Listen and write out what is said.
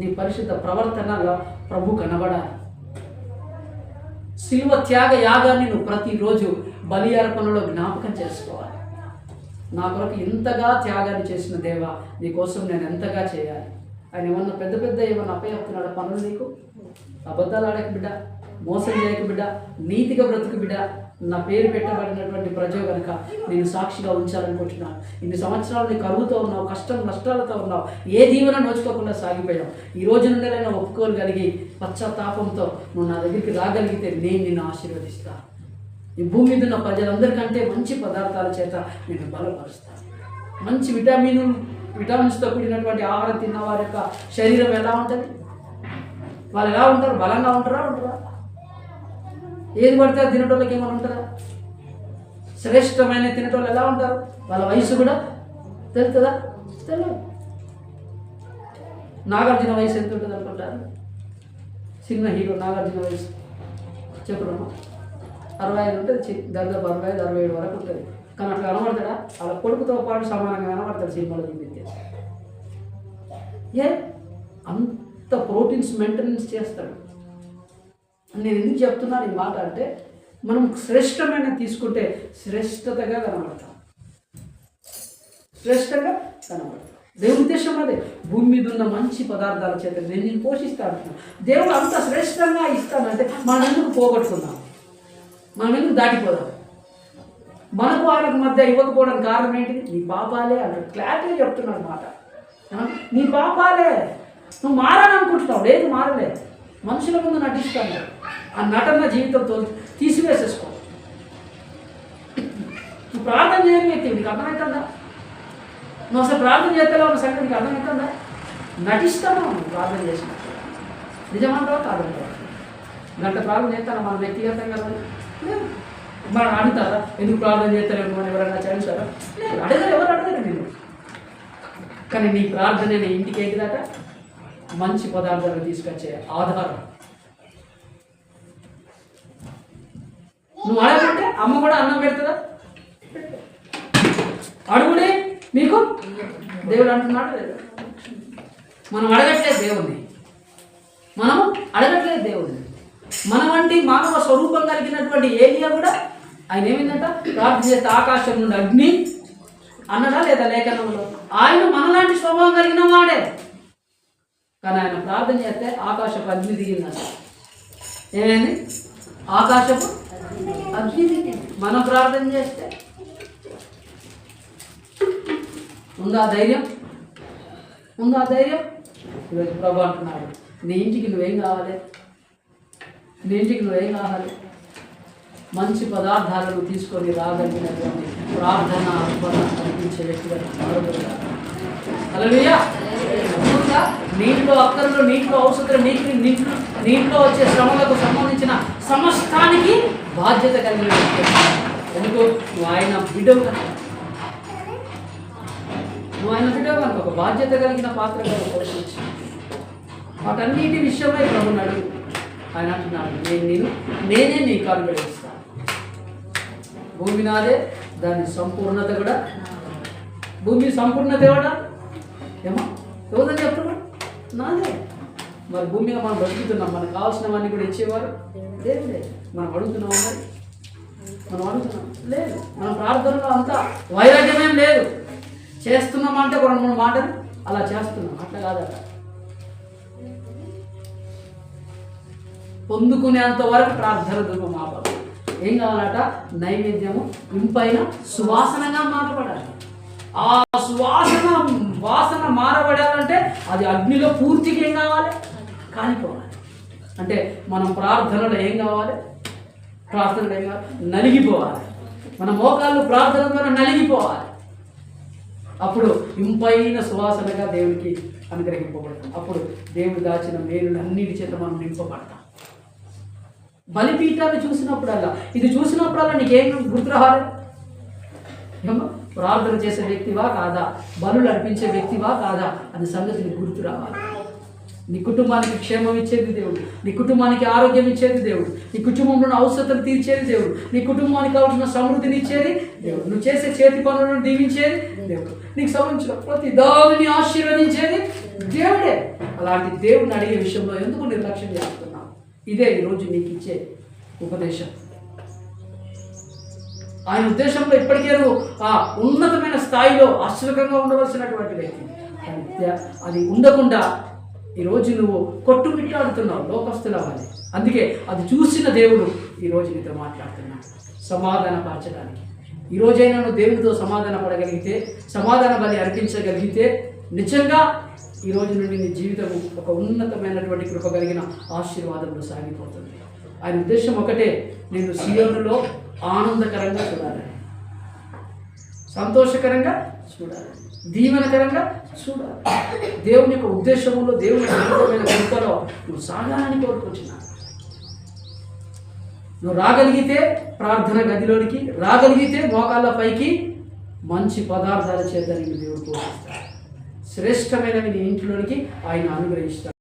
నీ పరిశుద్ధ ప్రవర్తనలో ప్రభు కనబడాలి. శిలువ త్యాగ యాగాన్ని నువ్వు ప్రతిరోజు బలి అర్పణలో జ్ఞాపకం చేసుకోవాలి. నా కొరకు ఇంతగా త్యాగాన్ని చేసిన దేవా, నీ కోసం నేను ఎంతగా చేయాలి. ఆయన ఏమన్నా పెద్ద పెద్ద ఏమన్నా అప్పచెప్తున్నాడు పనులు నీకు? అబద్ధాలు ఆడక బిడ్డ, మోసం చేయక బిడ్డ, నీతిగా బ్రతుకు బిడ్డ. నా పేరు పెట్టబడినటువంటి ప్రజ కనుక నేను సాక్షిగా ఉంచాలనుకుంటున్నాను. ఇన్ని సంవత్సరాలు నీ కరువుతో ఉన్నావు, కష్టం నష్టాలతో ఉన్నావు, ఏ దీవెన నోచుకోకుండా సాగిపోయావు. ఈ రోజు నుండి నేను ఒప్పుకోగలిగి పశ్చాత్తాపంతో నువ్వు నా దగ్గరికి రాగలిగితే నేను నిన్ను ఆశీర్వదిస్తాను. ఈ భూమి మీద ఉన్న ప్రజలందరికంటే మంచి పదార్థాల చేత నేను బలపరుస్తాను. మంచి విటమిన్స్తో కూడినటువంటి ఆహారం తిన్న వారి యొక్క శరీరం ఎలా ఉంటుంది? వాళ్ళు ఎలా ఉంటారు? బలంగా ఉంటారా? ఏది పడితే తినటోళ్ళకి ఏమైనా ఉంటారా? శ్రేష్టమైన తినటోళ్ళు ఎలా ఉంటారు? వాళ్ళ వయసు కూడా తెలుస్తుందా? తెలియదు. నాగార్జున వయసు ఎంత ఉంటుంది అనుకుంటారు? చిన్న హీరో నాగార్జున వయసు చెప్పుడమ్మా 65 ఉంటుంది, దాదాపు 65-67 వరకు ఉంటుంది. కానీ అట్లా కనబడతాడా? వాళ్ళ కొడుకుతో పాటు సమానంగా కనబడతాడు సినిమాలో చూపిస్తే. అంత ప్రోటీన్స్ మెయింటెనెన్స్ చేస్తాడు. నేను ఎందుకు చెప్తున్నాను ఈ మాట అంటే, మనం శ్రేష్టమైన తీసుకుంటే శ్రేష్టతగా కనబడతాం, శ్రేష్టంగా కనబడతాం. దేవుని ఉద్దేశం అదే. భూమి మీద ఉన్న మంచి పదార్థాల చేత నేను పోషిస్తాను. దేవుడు అంత శ్రేష్టంగా ఇస్తానంటే మనం ఎందుకు పోగొట్టుకున్నాం? మనం ఎందుకు దాటిపోదాం? మనకు ఆయనకు మధ్య ఇవ్వకపోవడానికి కారణం ఏంటిది? నీ పాపాలే అన్నాడు. క్లారిటీగా చెప్తున్నాడు మాట. నీ పాపాలే. నువ్వు మారాలనుకుంటున్నావు, లేదు మారలే. మనుషుల ముందు నటిస్తాను. ఆ నటన జీవితంతో తీసివేసేసుకో. నువ్వు ప్రార్థన చేయని వ్యక్తి, నీకు అర్థమవుతుందా? నువ్వు అసలు ప్రార్థన చేస్తేలా ఉన్న సంగతి నీకు అర్థమవుతుందా? నటిస్తాను నువ్వు ప్రార్థన చేసినట్టు. నిజమంటావా కాదంటావా? గంట ప్రార్థన చేస్తాను మన వ్యక్తిగతంగా లేదు. మనం అడుగుతారా ఎందుకు ప్రార్థన చేస్తారేమో అని ఎవరైనా చదువుతారా? లేదు, అడగరు. ఎవరు అడగరు నేను. కానీ నీ ప్రార్థన నీ ఇంటికి ఎగిరాక మంచి పదార్థాలు తీసుకొచ్చే ఆధారం. నువ్వు అడగంటే అమ్మ కూడా అన్నం పెడుతుందా? అడుగుడే మీకు దేవుడు అంటున్నాడు లేదు. మనం అడగట్లేదు దేవుణ్ణి, మనము అడగట్లేదు దేవుడిని. మన వంటి మానవ స్వరూపం కలిగినటువంటి ఏలియా కూడా ఆయన ఏమైందంట? ప్రార్థన చేస్తే ఆకాశం నుండి అగ్ని అన్నదా లేదా లేఖనంలో? ఆయన మనలాంటి స్వభావం కలిగిన వాడే. కానీ ఆయన ప్రార్థన చేస్తే ఆకాశపు అగ్ని దిగిందంట. ఏమైంది? ఆకాశపు అగ్ని దిగింది. మనం ప్రార్థన చేస్తే ఉందా ధైర్యం? ఉందా ధైర్యం? ఈరోజు ప్రభు అంటున్నాడు, నీ ఇంటికి నువ్వేం కావాలి? నీ ఇంటికి నువ్వేం కావాలి? మంచి పదార్థాలను తీసుకొని రాగలిగినటువంటి ప్రార్థన అర్పణ అనిపించే వ్యక్తిగా హల్లెలూయా. నీటిలో అక్కర్లు, నీటిలో ఔషధులు, నీటిలో వచ్చే శ్రమలకు సంబంధించిన సమస్తానికి బాధ్యత కలిగిన వ్యక్తి. ఎందుకు? నువ్వు ఆయన బిడ్డవు కనుక. నువ్వు ఆయన బిడ్డవు కనుక ఒక బాధ్యత కలిగిన పాత్రగా పోషించి వాటన్నిటి విషయమై ప్రభున్నాడు. ఆయన అంటున్నాడు, నేనే నీ కాలు ఇస్తాను. భూమి నాదే, దాని సంపూర్ణత కూడా. భూమి సంపూర్ణత ఎవడా? ఏమో ఎవరని చెప్తున్నాడు? నాదే. మరి భూమి మీద మనం బ్రతుకుతున్నాం, మనకు కావాల్సినవన్నీ కూడా ఇచ్చేవారు లేదు. మనం అడుగుతున్నాం, మరి మనం అడుగుతున్నాం లేదు. మన ప్రార్థనలో అంతా వైరాగ్యమేం లేదు. చేస్తున్నామంటే ఒక 2-3 మాటలు అలా చేస్తున్నాం, అట్లా కాదట. పొందుకునేంత వరకు ప్రార్థన ధూపం ఆపాలి. ఏం కావాలట? నైవేద్యము ఇంపైన సువాసనగా మారబడాలి. ఆ వాసన మారబడాలంటే అది అగ్నిలో పూర్తిగా ఏం కావాలి? కాలిపోవాలి. అంటే మనం ప్రార్థనలో ఏం కావాలి? ప్రార్థనలో ఏం కావాలి? నలిగిపోవాలి. మన మోకాళ్ళు ప్రార్థన ద్వారా నలిగిపోవాలి. అప్పుడు ఇంపైన సువాసనగా దేవునికి అనుగ్రహింపబడతాం. అప్పుడు దేవుడు దాచిన మేలులన్నిటి చేత మనం నింపబడతాం. బలిపీఠాన్ని చూసినప్పుడల్లా, ఇది చూసినప్పుడల్లా నీకేం గుర్తు రావాలి? ఏమో ప్రార్థన చేసే వ్యక్తివా కాదా, బలులు అర్పించే వ్యక్తివా కాదా అనే సంగతి నీకు గుర్తు రావాలి. నీ కుటుంబానికి క్షేమం ఇచ్చేది దేవుడు, నీ కుటుంబానికి ఆరోగ్యం ఇచ్చేది దేవుడు, నీ కుటుంబంలో అవసరతలు తీర్చేది దేవుడు, నీ కుటుంబానికి కావాల్సిన సమృద్ధిని ఇచ్చేది దేవుడు, నువ్వు చేసే చేతి పనులను దీవించేది దేవుడు, నీకు సంబంధించిన ప్రతి దానిని ఆశీర్వదించేది దేవుడే. అలాంటి దేవుడిని అడిగే విషయంలో ఎందుకు నిర్లక్ష్యం చేస్తున్నావు? ఇదే ఈరోజు నీకు ఇచ్చే ఉపదేశం. ఆయన ఉద్దేశంలో ఇప్పటికే నువ్వు ఆ ఉన్నతమైన స్థాయిలో ఆశ్చర్యకంగా ఉండవలసినటువంటి వ్యక్తి. అది ఉండకుండా ఈరోజు నువ్వు కొట్టుమిట్టాడుతున్నావు లోకస్తుల వల్ల. అందుకే అది చూసిన దేవుడు ఈరోజు నీతో మాట్లాడుతున్నాడు సమాధానపరచడానికి. ఈరోజైనా నువ్వు దేవుడితో సమాధాన పడగలిగితే, సమాధాన బలి అర్పించగలిగితే, నిజంగా ఈరోజు నుండి నీ జీవితం ఒక ఉన్నతమైనటువంటి కృప కలిగిన ఆశీర్వాదంలో సాగిపోతుంది. ఆయన ఉద్దేశం ఒకటే, నేను సియోనులో ఆనందకరంగా చూడాలి, సంతోషకరంగా చూడాలి, దీవెనకరంగా చూడాలి. దేవుని యొక్క ఉద్దేశంలో, దేవుని అద్భుతమైన కృపలో నువ్వు సాగాలని కోరుకుంటున్నాను. నువ్వు రాగలిగితే ప్రార్థన గదిలోనికి రాగలిగితే మోకాళ్ళ పైకి మంచి పదార్థాల చేత నీకు దేవుడు పోషిస్తాడు. శ్రేష్టమైనవి నీ ఇంట్లోనికి ఆయన అనుగ్రహిస్తాడు.